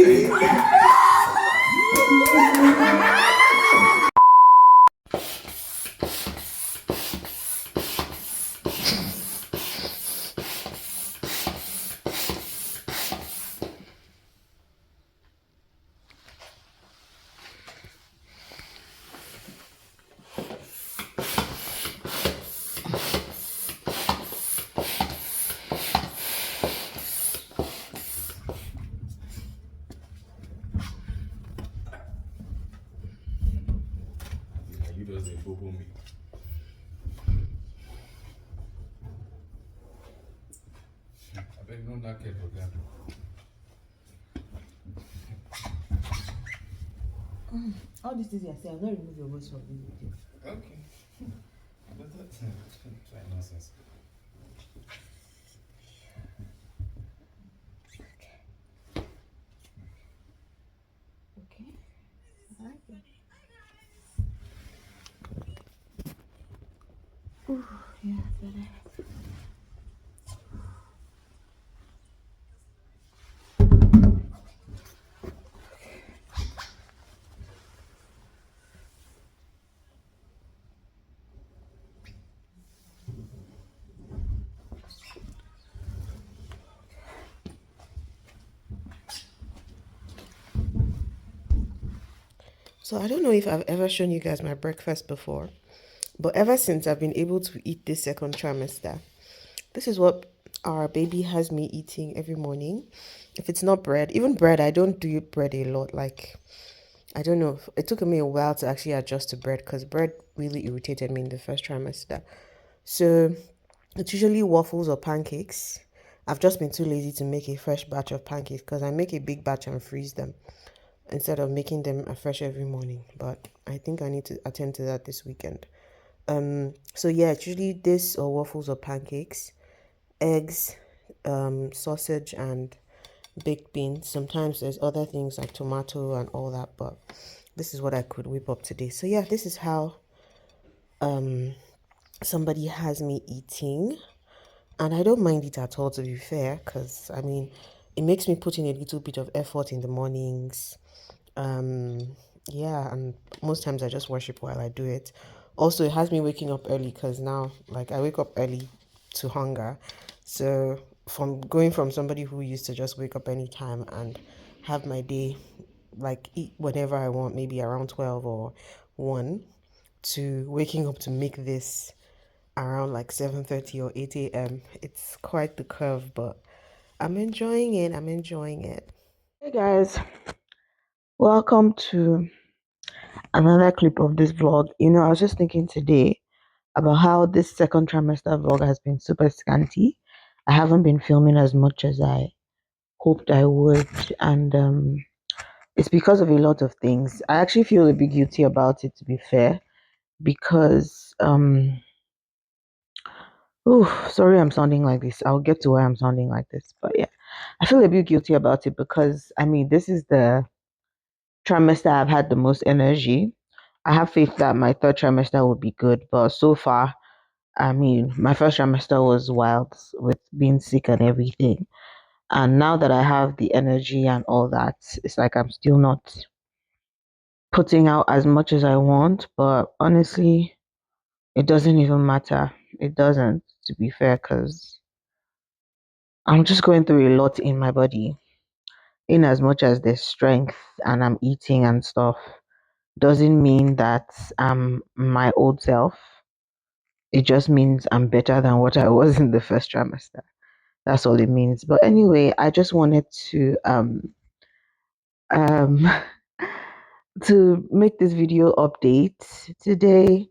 You just a bubble me. I bet no that care for them. All these things you say, I'll not remove your voice from this video. Okay. But that's try nonsense. Okay. I like it. Ooh, yeah, better. So I don't know if I've ever shown you guys my breakfast before, but ever since I've been able to eat this second trimester, this is what our baby has me eating every morning. If it's not bread, even bread, I don't do bread a lot. Like, I don't know. It took me a while to actually adjust to bread because bread really irritated me in the first trimester. So it's usually waffles or pancakes. I've just been too lazy to make a fresh batch of pancakes because I make a big batch and freeze them instead of making them afresh every morning. But I think I need to attend to that this weekend. So yeah, it's usually this or waffles or pancakes, eggs, sausage and baked beans. Sometimes there's other things like tomato and all that, but this is what I could whip up today. So yeah, this is how somebody has me eating, and I don't mind it at all, to be fair, because I mean it makes me put in a little bit of effort in the mornings. Yeah, and most times I just worship while I do it. Also, it has me waking up early because now, like, I wake up early to hunger. So from going from somebody who used to just wake up anytime and have my day, like, eat whenever I want, maybe around 12 or 1, to waking up to make this around like 7:30 or 8 a.m. It's quite the curve, but I'm enjoying it. I'm enjoying it. Hey guys, welcome to another clip of this vlog. I was just thinking today about how this second trimester vlog has been super scanty. I haven't been filming as much as I hoped I would, and it's because of a lot of things. I actually feel a bit guilty about it, to be fair, because oh, sorry, I'm sounding like this. I'll get to why I'm sounding like this, but yeah, I feel a bit guilty about it because I mean, this is the trimester I've had the most energy. I have faith that my third trimester will be good, but so far, I mean, my first trimester was wild with being sick and everything. And now that I have the energy and all that, it's like I'm still not putting out as much as I want. But honestly, it doesn't even matter. It doesn't, to be fair, because I'm just going through a lot in my body. In as much as there's strength and I'm eating and stuff, doesn't mean that I'm my old self. It just means I'm better than what I was in the first trimester. That's all it means. But anyway, I just wanted to um to make this video update today.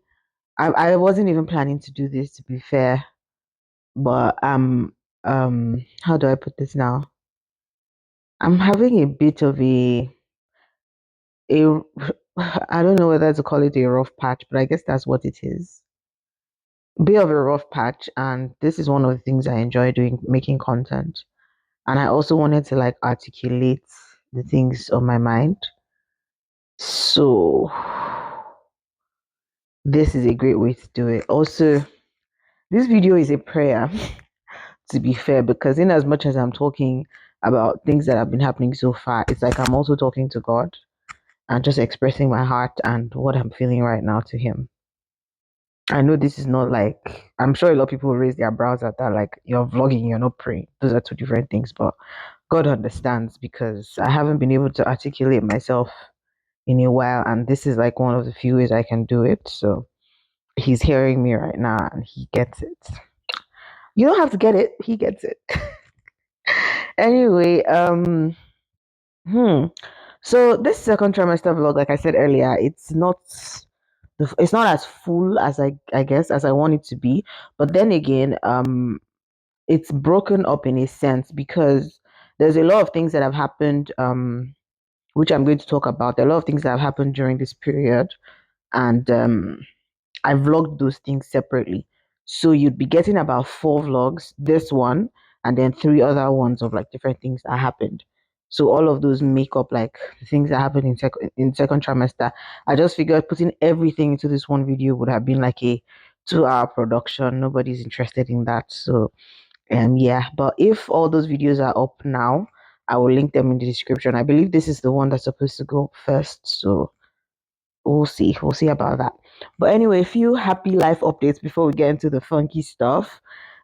I wasn't even planning to do this, to be fair, but how do I put this now? I'm having a bit of a I don't know whether to call it a rough patch, but I guess that's what it is. Bit of a rough patch, and this is one of the things I enjoy doing, making content. And I also wanted to like articulate the things on my mind. So this is a great way to do it. Also, this video is a prayer, to be fair, because in as much as I'm talking about things that have been happening so far. It's like I'm also talking to God and just expressing my heart and what I'm feeling right now to Him. I know this is not like, I'm sure a lot of people will raise their brows at that, like, you're vlogging, you're not praying. Those are two different things, but God understands because I haven't been able to articulate myself in a while, and this is like one of the few ways I can do it. So He's hearing me right now and He gets it. You don't have to get it, He gets it. Anyway, hmm. So this second trimester vlog, like I said earlier, it's not as full as I guess as I want it to be. But then again, it's broken up in a sense because there's a lot of things that have happened, which I'm going to talk about. There are a lot of things that have happened during this period, and I vlogged those things separately. So you'd be getting about 4 vlogs, this one, and then 3 other ones of like different things that happened. So all of those make up like the things that happened in second trimester. I just figured putting everything into this one video would have been like a 2 hour production. Nobody's interested in that. So yeah. But if all those videos are up now, I will link them in the description. I believe this is the one that's supposed to go first. So we'll see about that. But anyway, a few happy life updates before we get into the funky stuff.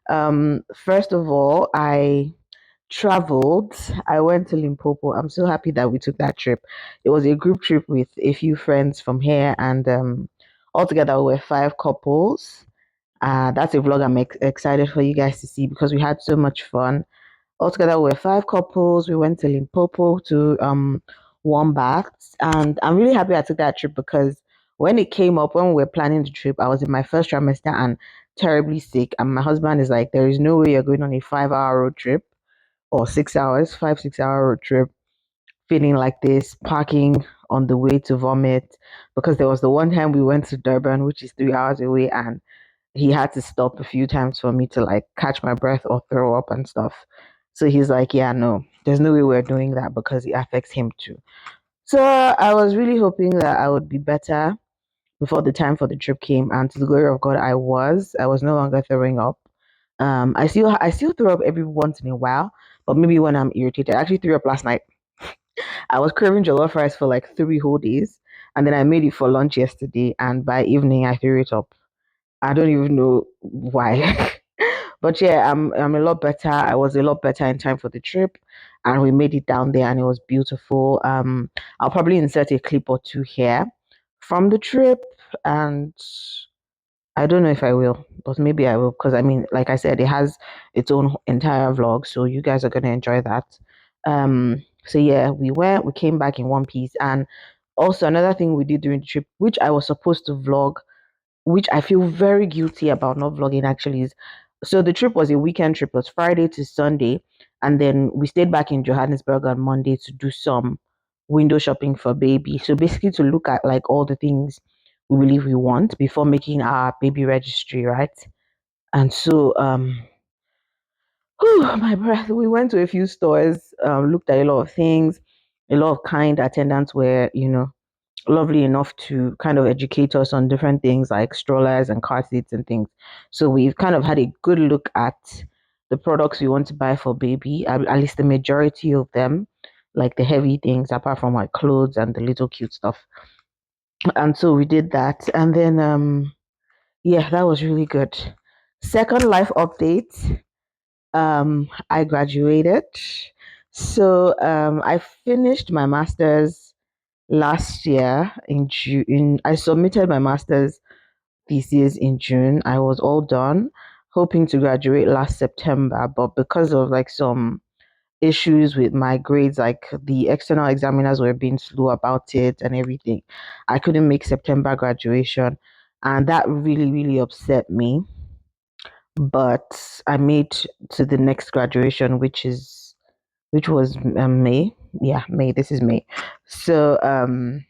First of all, I traveled. I went to Limpopo. I'm so happy that we took that trip. It was a group trip with a few friends from here, and altogether we were 5 couples. That's a vlog I'm excited for you guys to see because we had so much fun. Altogether, we were 5 couples. We went to Limpopo to Wombat, and I'm really happy I took that trip because when it came up, when we were planning the trip, I was in my first trimester and terribly sick. And my husband is like, "There is no way you're going on a 5 hour road trip or 6 hours, 5 6 hour road trip, feeling like this, parking on the way to vomit." Because there was the one time we went to Durban, which is 3 hours away, and he had to stop a few times for me to like catch my breath or throw up and stuff. So he's like, yeah, no, there's no way we're doing that because it affects him too. So I was really hoping that I would be better before the time for the trip came, and to the glory of God, I was no longer throwing up. I still throw up every once in a while, but maybe when I'm irritated. I actually threw up last night. I was craving jollof rice for like 3 whole days, and then I made it for lunch yesterday, and by evening I threw it up. I don't even know why. But yeah, I'm a lot better. I was a lot better in time for the trip, and we made it down there, and it was beautiful. I'll probably insert a clip or two here from the trip, and I don't know if I will, but maybe I will because I mean, like I said, it has its own entire vlog, so you guys are gonna enjoy that. So yeah, we came back in one piece, and also another thing we did during the trip, which I was supposed to vlog, which I feel very guilty about not vlogging actually is, so the trip was a weekend trip. It was Friday to Sunday, and then we stayed back in Johannesburg on Monday to do some window shopping for baby. So basically to look at like all the things we believe we want before making our baby registry, right? And so whew, my breath. We went to a few stores, looked at a lot of things. A lot of kind attendants were, lovely enough to kind of educate us on different things like strollers and car seats and things. So we've kind of had a good look at the products we want to buy for baby, at least the majority of them, like the heavy things, apart from like clothes and the little cute stuff. And so we did that. And then, yeah, that was really good. Second life update, I graduated. So I finished my master's last year in June. I submitted my master's thesis in June. I was all done, hoping to graduate last September, but because of like some issues with my grades, like the external examiners were being slow about it and everything, I couldn't make September graduation, and that really, really upset me. But I made to the next graduation, which was May. Yeah, May. This is May. So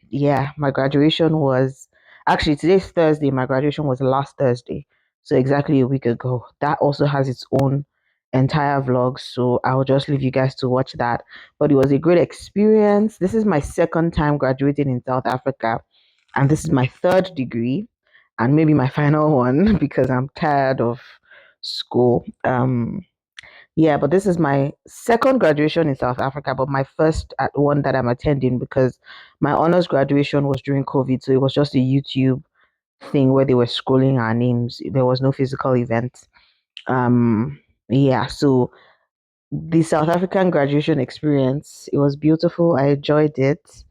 yeah, my graduation was actually today's Thursday. My graduation was last Thursday, so exactly a week ago. That also has its own entire vlog, so I'll just leave you guys to watch that. But it was a great experience. This is my second time graduating in South Africa, and this is my third degree, and maybe my final one because I'm tired of school. Yeah, but this is my second graduation in South Africa, but my first at one that I'm attending because my honors graduation was during COVID, so it was just a YouTube thing where they were scrolling our names. There was no physical event. Yeah, so the South African graduation experience, it was beautiful. I enjoyed it.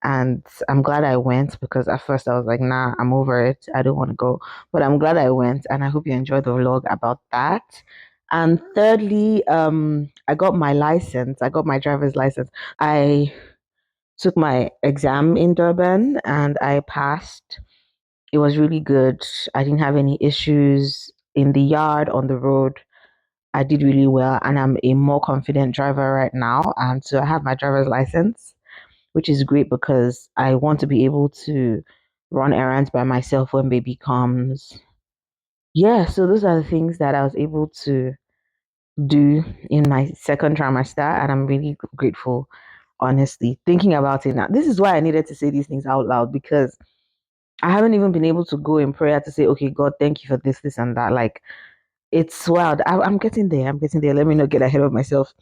And I'm glad I went because at first I was like, nah, I'm over it. I don't want to go. But I'm glad I went and I hope you enjoyed the vlog about that. And thirdly, I got my license. I got my driver's license. I took my exam in Durban and I passed. It was really good. I didn't have any issues in the yard, on the road. I did really well and I'm a more confident driver right now. And so I have my driver's license, which is great because I want to be able to run errands by myself when baby comes. Yeah, so those are the things that I was able to do in my second trimester, and I'm really grateful, honestly. Thinking about it now, this is why I needed to say these things out loud because I haven't even been able to go in prayer to say, okay, God, thank you for this, this, and that. Like, it's wild. I'm getting there. I'm getting there. Let me not get ahead of myself.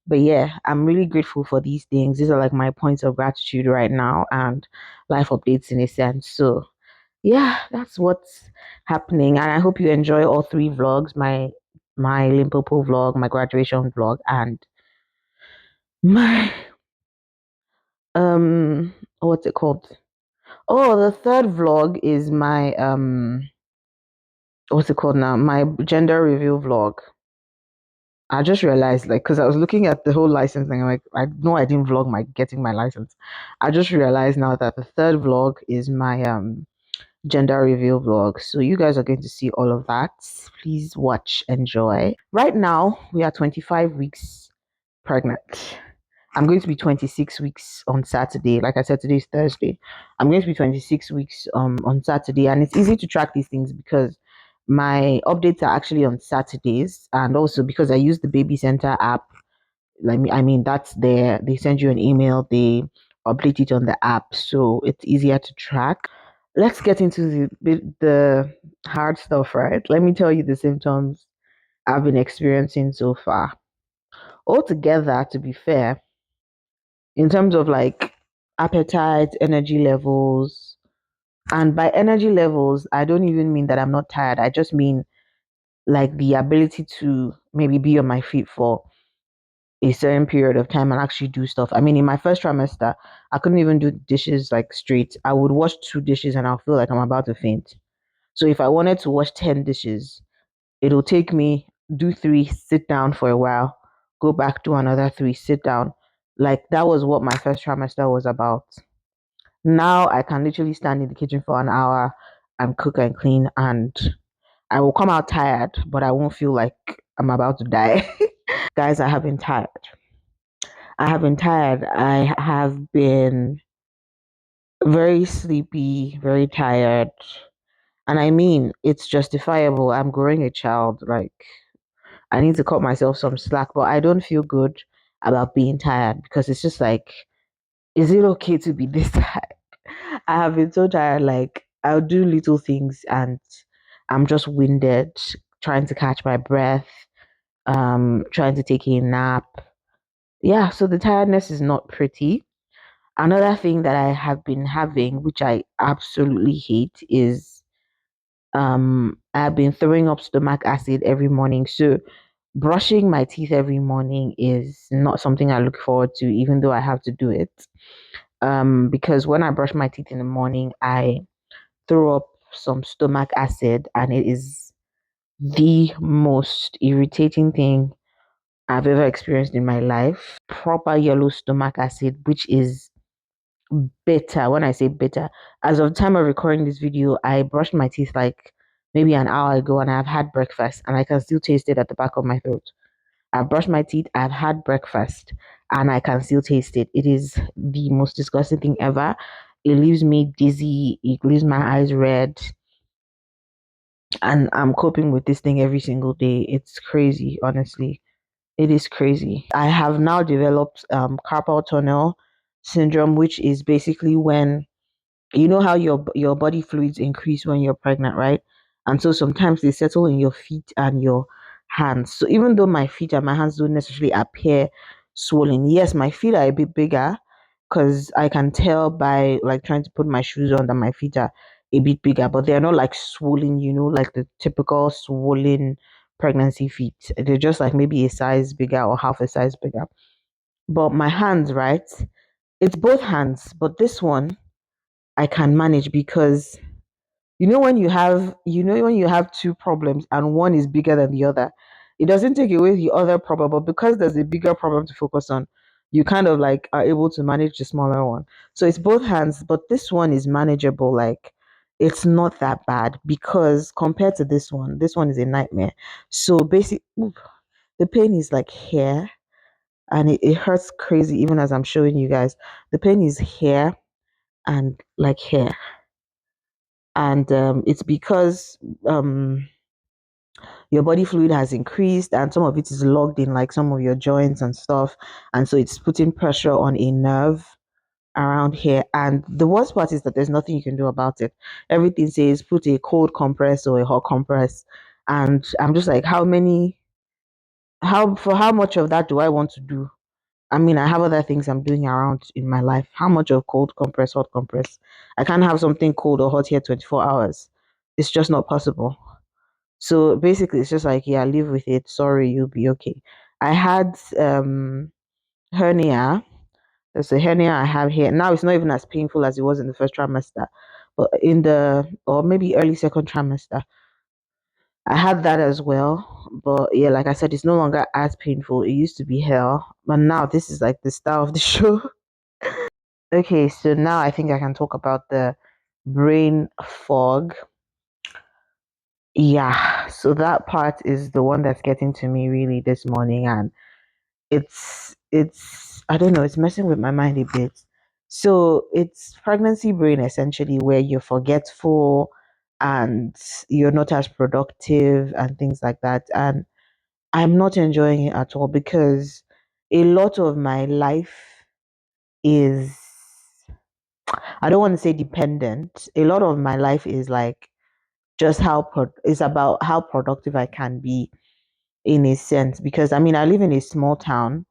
But yeah, I'm really grateful for these things. These are like my points of gratitude right now and life updates in a sense. So yeah, that's what's happening. And I hope you enjoy all three vlogs, my Limpopo vlog, my graduation vlog, and my what's it called? Oh, the third vlog is my what's it called now? My gender reveal vlog. I just realized, like, because I was looking at the whole license thing, I'm like, I know I didn't vlog my getting my license. I just realized now that the third vlog is my gender reveal vlog. So you guys are going to see all of that. Please watch, enjoy. Right now, we are 25 weeks pregnant. I'm going to be 26 weeks on Saturday. Like I said, today is Thursday. I'm going to be 26 weeks on Saturday, and it's easy to track these things because my updates are actually on Saturdays, and also because I use the Baby Center app. Like I mean, that's there. They send you an email. They update it on the app, so it's easier to track. Let's get into the hard stuff, right? Let me tell you the symptoms I've been experiencing so far. Altogether, to be fair, in terms of like appetite, energy levels, and by energy levels, I don't even mean that I'm not tired. I just mean like the ability to maybe be on my feet for a certain period of time and actually do stuff. I mean, in my first trimester, I couldn't even do dishes like straight. I would wash two dishes and I'll feel like I'm about to faint. So if I wanted to wash 10 dishes, it'll take me do three, sit down for a while, go back, do another three, sit down. Like that was what my first trimester was about. Now I can literally stand in the kitchen for an hour and cook and clean, and I will come out tired, but I won't feel like I'm about to die. Guys, I have been tired. I have been tired. I have been very sleepy, very tired. And I mean, it's justifiable. I'm growing a child. Like, I need to cut myself some slack, but I don't feel good about being tired because it's just like, is it okay to be this tired? I have been so tired. Like, I'll do little things and I'm just winded, trying to catch my breath, trying to take a nap. Yeah, so the tiredness is not pretty. Another thing that I have been having, which I absolutely hate, is I've been throwing up stomach acid every morning. So brushing my teeth every morning is not something I look forward to, even though I have to do it. Because when I brush my teeth in the morning, I throw up some stomach acid, and it is the most irritating thing I've ever experienced in my life. Proper yellow stomach acid, which is bitter. When I say bitter, as of the time of recording this video, I brushed my teeth like maybe an hour ago and I've had breakfast and I can still taste it at the back of my throat. I've brushed my teeth, I've had breakfast, and I can still taste it. It is the most disgusting thing ever. It leaves me dizzy, it leaves my eyes red, and I'm coping with this thing every single day. It's crazy, honestly. It is crazy. I have now developed carpal tunnel syndrome, which is basically when you know how your body fluids increase when you're pregnant, right? And so sometimes they settle in your feet and your hands. So even though my feet and my hands don't necessarily appear swollen, yes, my feet are a bit bigger because I can tell by like trying to put my shoes on that my feet are a bit bigger, but they're not like swollen, like the typical swollen pregnancy feet. They're just like maybe a size bigger or half a size bigger. But my hands, right? It's both hands, but this one I can manage because when you have two problems and one is bigger than the other, it doesn't take away the other problem, but because there's a bigger problem to focus on, you kind of like are able to manage the smaller one. So it's both hands, but this one is manageable. Like it's not that bad because compared to this one is a nightmare. So basically, the pain is like here and it hurts crazy even as I'm showing you guys. The pain is here and like here. And it's because your body fluid has increased and some of it is logged in like some of your joints and stuff, and so it's putting pressure on a nerve around here. And the worst part is that there's nothing you can do about it. Everything says put a cold compress or a hot compress, and I'm just like, how much of that do I want to do? I mean, I have other things I'm doing around in my life. How much of cold compress, hot compress? I can't have something cold or hot here 24 hours. It's just not possible. So basically, it's just like, yeah, live with it. Sorry, you'll be okay. I had hernia. There's a hernia I have here. Now it's not even as painful as it was in the first trimester, but or maybe early second trimester, I had that as well. But yeah, like I said, it's no longer as painful. It used to be hell, but now this is like the star of the show. Okay, so now I think I can talk about the brain fog. Yeah, so that part is the one that's getting to me really this morning, and it's I don't know, it's messing with my mind a bit. So it's pregnancy brain essentially where you're forgetful and you're not as productive and things like that. And I'm not enjoying it at all because a lot of my life is, I don't want to say dependent. A lot of my life is like just it's about how productive I can be in a sense. Because I mean, I live in a small town.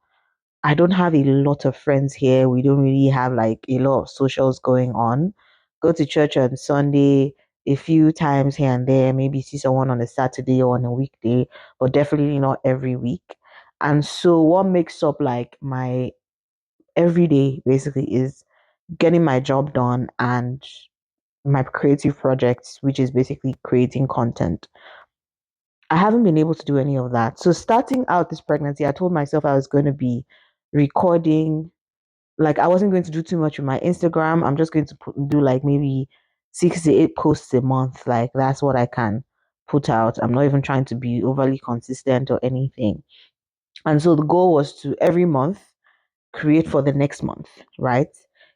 I don't have a lot of friends here. We don't really have like a lot of socials going on. Go to church on Sunday a few times here and there, maybe see someone on a Saturday or on a weekday, but definitely not every week. And so what makes up like my everyday basically is getting my job done and my creative projects, which is basically creating content. I haven't been able to do any of that. So starting out this pregnancy, I told myself I was going to be recording. Like I wasn't going to do too much with my Instagram. I'm just going to do like maybe 6 to 8 posts a month. Like that's what I can put out. I'm not even trying to be overly consistent or anything. And so the goal was to every month create for the next month, right?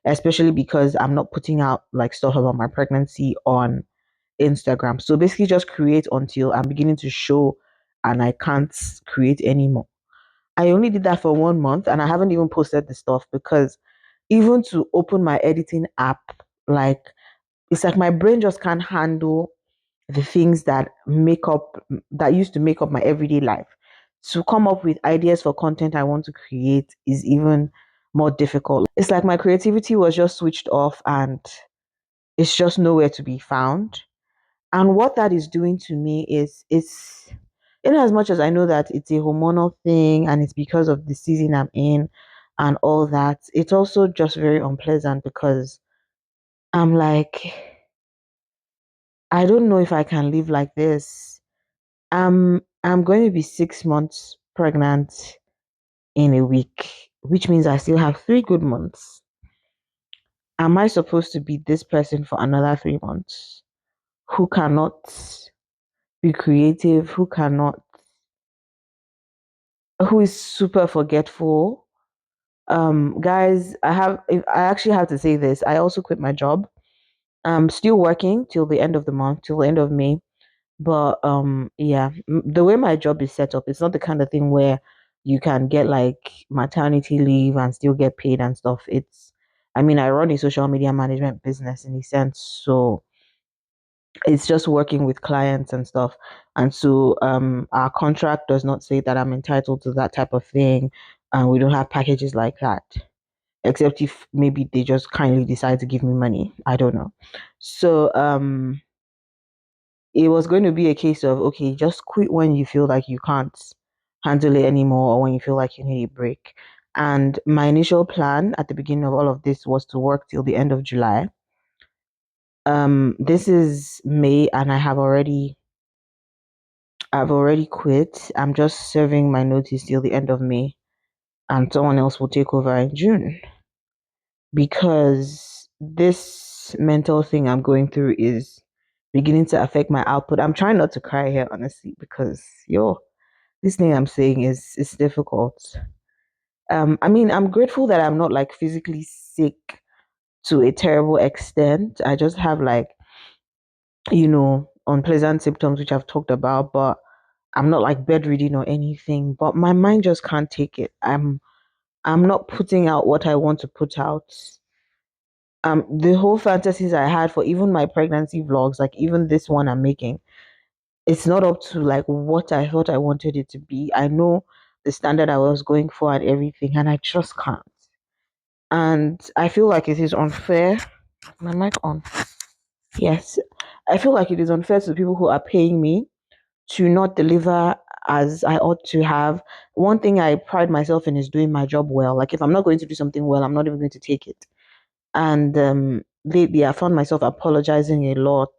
Especially because I'm not putting out like stuff about my pregnancy on Instagram. So basically just create until I'm beginning to show and I can't create anymore. I only did that for 1 month and I haven't even posted the stuff because even to open my editing app, like it's like my brain just can't handle the things that used to make up my everyday life. To come up with ideas for content I want to create is even more difficult. It's like my creativity was just switched off and it's just nowhere to be found. And what that is doing to me is it's in as much as I know that it's a hormonal thing and it's because of the season I'm in and all that, it's also just very unpleasant because I'm like, I don't know if I can live like this. I'm going to be 6 months pregnant in a week, which means I still have 3 good months. Am I supposed to be this person for another 3 months who cannot be creative, who is super forgetful? Guys, I actually have to say this. I also quit my job. I'm still working till the end of the month, till the end of May. But yeah, the way my job is set up, it's not the kind of thing where you can get like maternity leave and still get paid and stuff. I mean, I run a social media management business in a sense, so It's just working with clients and stuff. And so our contract does not say that I'm entitled to that type of thing. And we don't have packages like that. Except if maybe they just kindly decide to give me money. I don't know. So it was going to be a case of okay, just quit when you feel like you can't handle it anymore or when you feel like you need a break. And my initial plan at the beginning of all of this was to work till the end of July. This is May and I've already quit. I'm just serving my notice till the end of May and someone else will take over in June because this mental thing I'm going through is beginning to affect my output. I'm trying not to cry here, honestly, because this thing I'm saying is difficult. I mean, I'm grateful that I'm not like physically sick to a terrible extent. I just have like, unpleasant symptoms which I've talked about, but I'm not like bedridden or anything. But my mind just can't take it. I'm not putting out what I want to put out. The whole fantasies I had for even my pregnancy vlogs, like even this one I'm making, it's not up to like what I thought I wanted it to be. I know the standard I was going for and everything, and I just can't. And I feel like it is unfair. My mic on. Yes. I feel like it is unfair to the people who are paying me to not deliver as I ought to have. One thing I pride myself in is doing my job well. Like if I'm not going to do something well, I'm not even going to take it. And lately I found myself apologizing a lot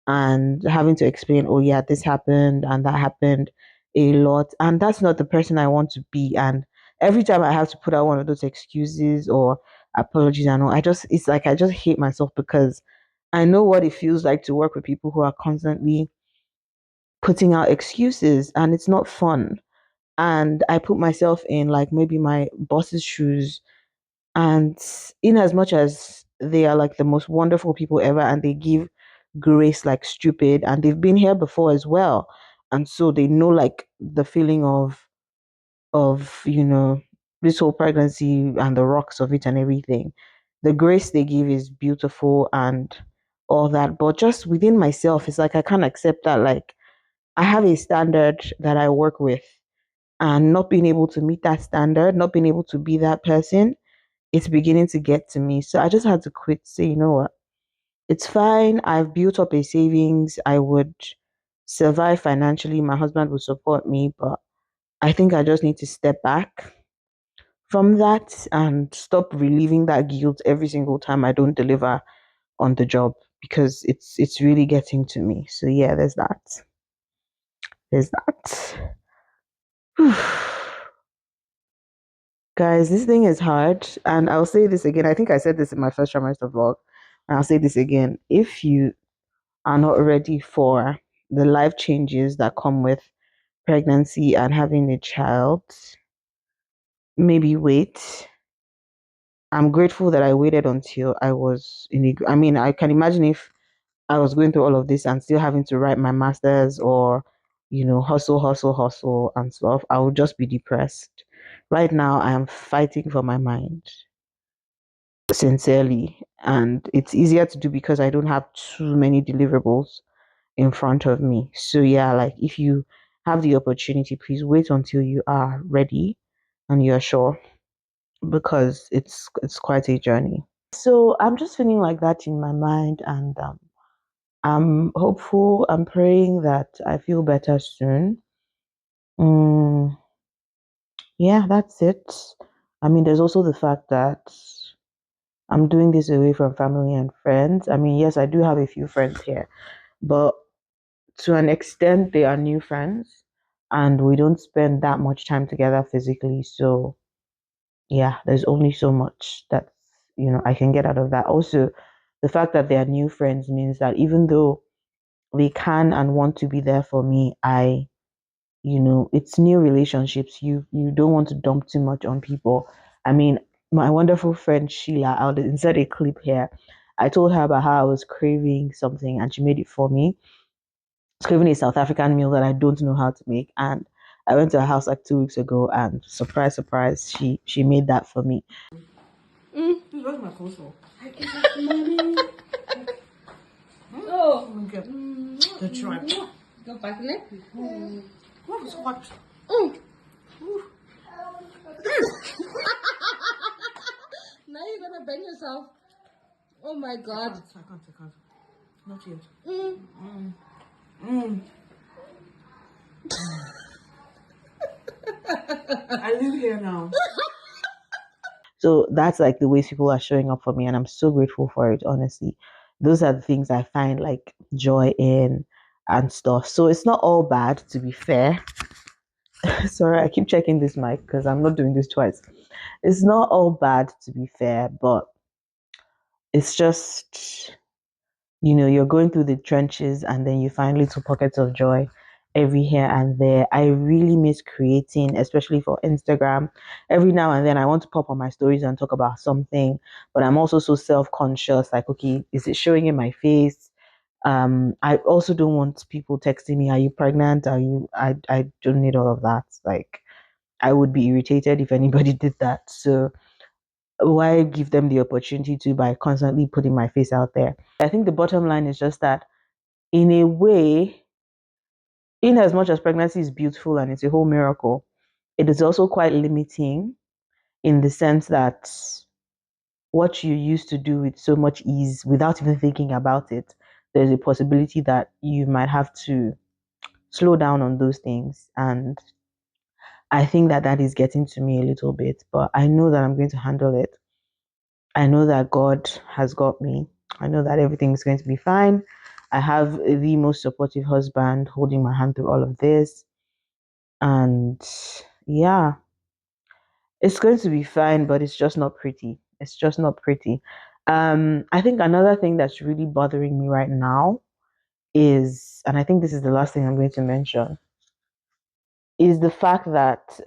and having to explain, oh yeah, this happened and that happened a lot. And that's not the person I want to be. And every time I have to put out one of those excuses or apologies, I know it's like I just hate myself because I know what it feels like to work with people who are constantly putting out excuses and it's not fun. And I put myself in like maybe my boss's shoes, and in as much as they are like the most wonderful people ever and they give grace like stupid and they've been here before as well. And so they know like the feeling of this whole pregnancy and the rocks of it and everything. The grace they give is beautiful and all that. But just within myself, it's like I can't accept that like I have a standard that I work with and not being able to meet that standard, not being able to be that person, it's beginning to get to me. So I just had to quit, say, you know what? It's fine. I've built up a savings. I would survive financially. My husband would support me, but I think I just need to step back from that and stop relieving that guilt every single time I don't deliver on the job because it's really getting to me. So yeah, there's that. There's that. Guys, this thing is hard, and I'll say this again. I think I said this in my first trimester vlog, and I'll say this again. If you are not ready for the life changes that come with pregnancy and having a child, maybe wait. I'm grateful that I waited until I was in the. I mean, I can imagine if I was going through all of this and still having to write my masters or, hustle, hustle, hustle and stuff, I would just be depressed. Right now, I am fighting for my mind sincerely, and it's easier to do because I don't have too many deliverables in front of me. So yeah, like if you have the opportunity, please wait until you are ready and you're sure because it's quite a journey. So I'm just feeling like that in my mind, and I'm hopeful. I'm praying that I feel better soon. Mm, yeah, that's it. I mean, there's also the fact that I'm doing this away from family and friends. I mean, yes, I do have a few friends here, but to an extent, they are new friends and we don't spend that much time together physically. So, yeah, there's only so much that, I can get out of that. Also, the fact that they are new friends means that even though they can and want to be there for me, it's new relationships. You don't want to dump too much on people. I mean, my wonderful friend Sheila, I'll insert a clip here. I told her about how I was craving something and she made it for me. I was craving a South African meal that I don't know how to make. And I went to her house like 2 weeks ago and surprise, surprise, she made that for me. Where's my console? Mommy. Oh, Okay. The tribe. go back in it. What is hot? Mm. Now you're gonna bend yourself. Oh my God. I can't. Not yet. Mm. I live here now. So that's like the ways people are showing up for me, and I'm so grateful for it, honestly. Those are the things I find like joy in and stuff. So it's not all bad, to be fair. Sorry, I keep checking this mic because I'm not doing this twice. It's not all bad, to be fair, but it's just, you're going through the trenches and then you find little pockets of joy every here and there. I really miss creating, especially for Instagram. Every now and then I want to pop on my stories and talk about something, but I'm also so self-conscious, like, okay, is it showing in my face? I also don't want people texting me, are you pregnant? I don't need all of that. Like, I would be irritated if anybody did that. So why give them the opportunity to by constantly putting my face out there? I think the bottom line is just that, in a way, in as much as pregnancy is beautiful and it's a whole miracle, it is also quite limiting in the sense that what you used to do with so much ease without even thinking about it, there's a possibility that you might have to slow down on those things. And I think that that is getting to me a little bit, but I know that I'm going to handle it. I know that God has got me. I know that everything is going to be fine. I have the most supportive husband holding my hand through all of this. And yeah, it's going to be fine, but it's just not pretty. It's just not pretty. I think another thing that's really bothering me right now is, and I think this is the last thing I'm going to mention, is the fact that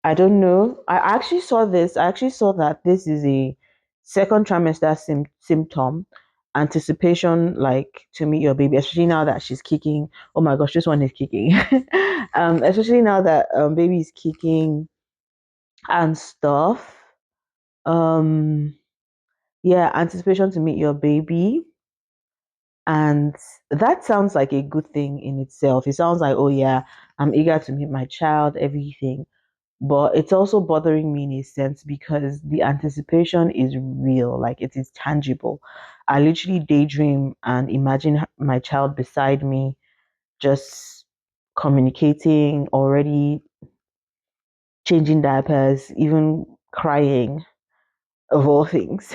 I don't know. I actually saw this. I actually saw that this is a second trimester symptom, anticipation, like to meet your baby, especially now that she's kicking. Oh my gosh, this one is kicking. Especially now that baby is kicking and stuff. Um, yeah, anticipation to meet your baby. And that sounds like a good thing in itself. It sounds like, oh yeah, I'm eager to meet my child, everything. But it's also bothering me in a sense because the anticipation is real, like it is tangible. I literally daydream and imagine my child beside me, just communicating, already changing diapers, even crying, of all things.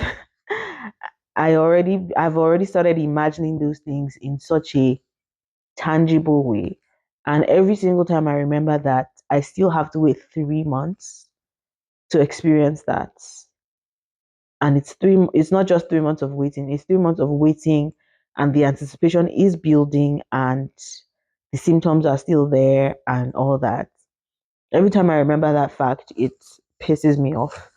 I've already started imagining those things in such a tangible way. And every single time I remember that, I still have to wait 3 months to experience that. And it's not just 3 months of waiting, it's 3 months of waiting, and the anticipation is building, and the symptoms are still there and all that. Every time I remember that fact, it pisses me off.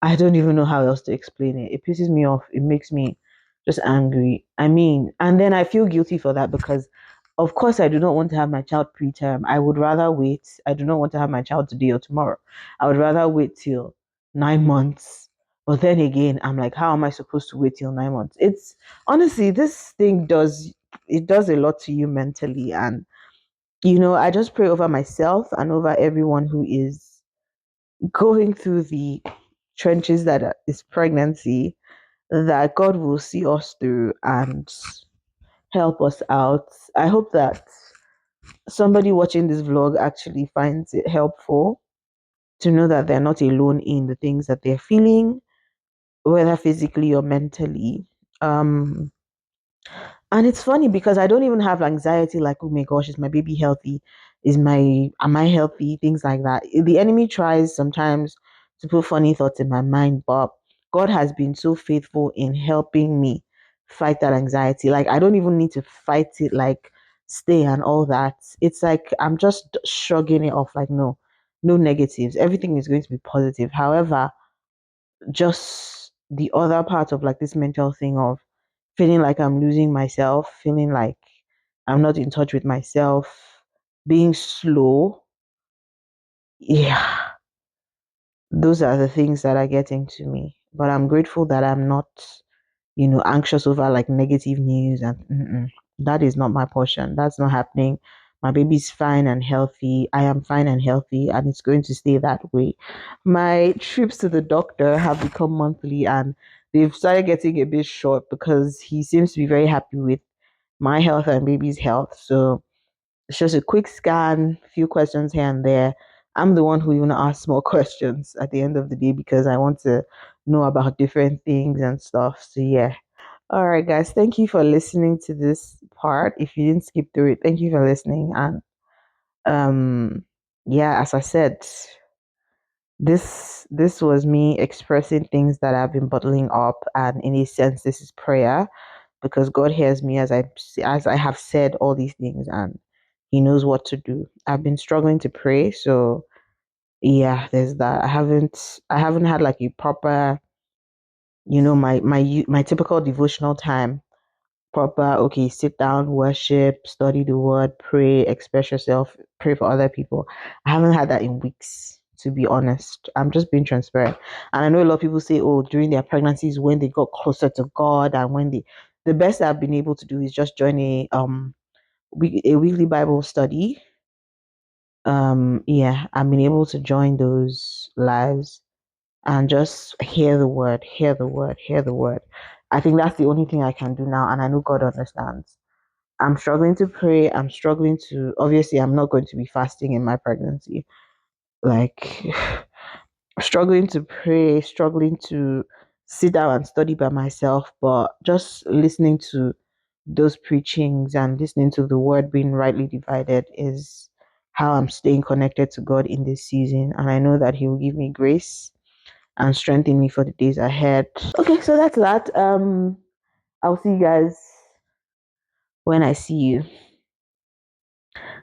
I don't even know how else to explain it. It pisses me off. It makes me just angry. I mean, and then I feel guilty for that because, of course, I do not want to have my child preterm. I would rather wait. I do not want to have my child today or tomorrow. I would rather wait till 9 months. But then again, I'm like, how am I supposed to wait till 9 months? It's honestly, this thing does a lot to you mentally. And, I just pray over myself and over everyone who is going through the trenches that is pregnancy, that God will see us through and help us out. I hope that somebody watching this vlog actually finds it helpful to know that they're not alone in the things that they're feeling, whether physically or mentally. Um, And it's funny because I don't even have anxiety like, oh my gosh, is my baby healthy? Am I healthy? Things like that. The enemy tries sometimes to put funny thoughts in my mind, but God has been so faithful in helping me fight that anxiety. Like, I don't even need to fight it, like stay and all that. It's like I'm just shrugging it off, like, no, no negatives. Everything is going to be positive. However, just the other part of like this mental thing of feeling like I'm losing myself, feeling like I'm not in touch with myself, being slow. Yeah, those are the things that are getting to me. But I'm grateful that I'm not anxious over like negative news and that is not my portion. That's not happening. My baby's fine and healthy. I am fine and healthy, and it's going to stay that way. My trips to the doctor have become monthly, and they've started getting a bit short because he seems to be very happy with my health and baby's health. So it's just a quick scan, few questions here and there. I'm the one who even asks more questions at the end of the day because I want to know about different things and stuff. So yeah. All right, guys. Thank you for listening to this part. If you didn't skip through it, thank you for listening. And yeah, as I said, this was me expressing things that I've been bottling up, and in a sense, this is prayer because God hears me as I have said all these things, and He knows what to do. I've been struggling to pray, so yeah, there's that. I haven't had like a proper, my typical devotional time. Proper, okay, sit down, worship, study the word, pray, express yourself, pray for other people. I haven't had that in weeks, to be honest. I'm just being transparent. And I know a lot of people say, oh, during their pregnancies when they got closer to God and when the best I've been able to do is just join a weekly Bible study. Yeah, I've been able to join those lives and just hear the word, hear the word, hear the word. I think that's the only thing I can do now, and I know God understands. I'm struggling to pray. I'm struggling to, obviously, I'm not going to be fasting in my pregnancy. Like, struggling to pray, struggling to sit down and study by myself, but just listening to those preachings and listening to the word being rightly divided is how I'm staying connected to God in this season. And I know that He will give me grace and strengthen me for the days ahead. Okay, so that's that. I'll see you guys when I see you.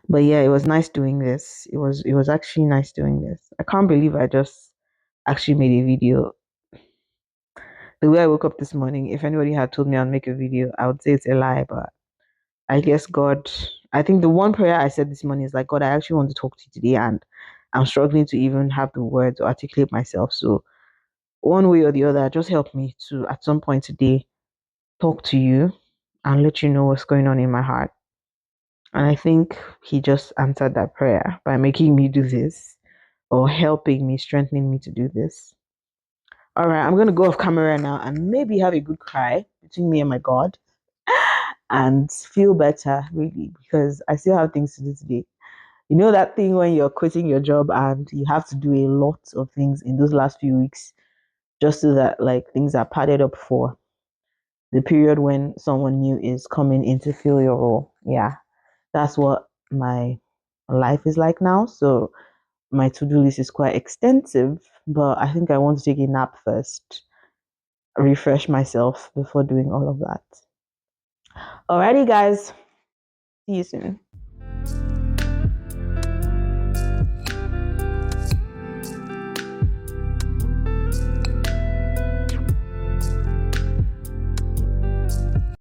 But yeah, it was nice doing this. It was actually nice doing this. I can't believe I just actually made a video. The way I woke up this morning, if anybody had told me I'd make a video, I would say it's a lie, but I guess God, I think the one prayer I said this morning is like, God, I actually want to talk to you today and I'm struggling to even have the words to articulate myself. So one way or the other, just help me to at some point today talk to you and let you know what's going on in my heart. And I think He just answered that prayer by making me do this or helping me, strengthening me to do this. All right, I'm gonna go off camera now and maybe have a good cry between me and my God and feel better, really, because I still have things to do today. You know that thing when you're quitting your job and you have to do a lot of things in those last few weeks just so that like things are padded up for the period when someone new is coming in to fill your role. Yeah, that's what my life is like now. So my to-do list is quite extensive, but I think I want to take a nap first, refresh myself before doing all of that. Alrighty, guys. See you soon.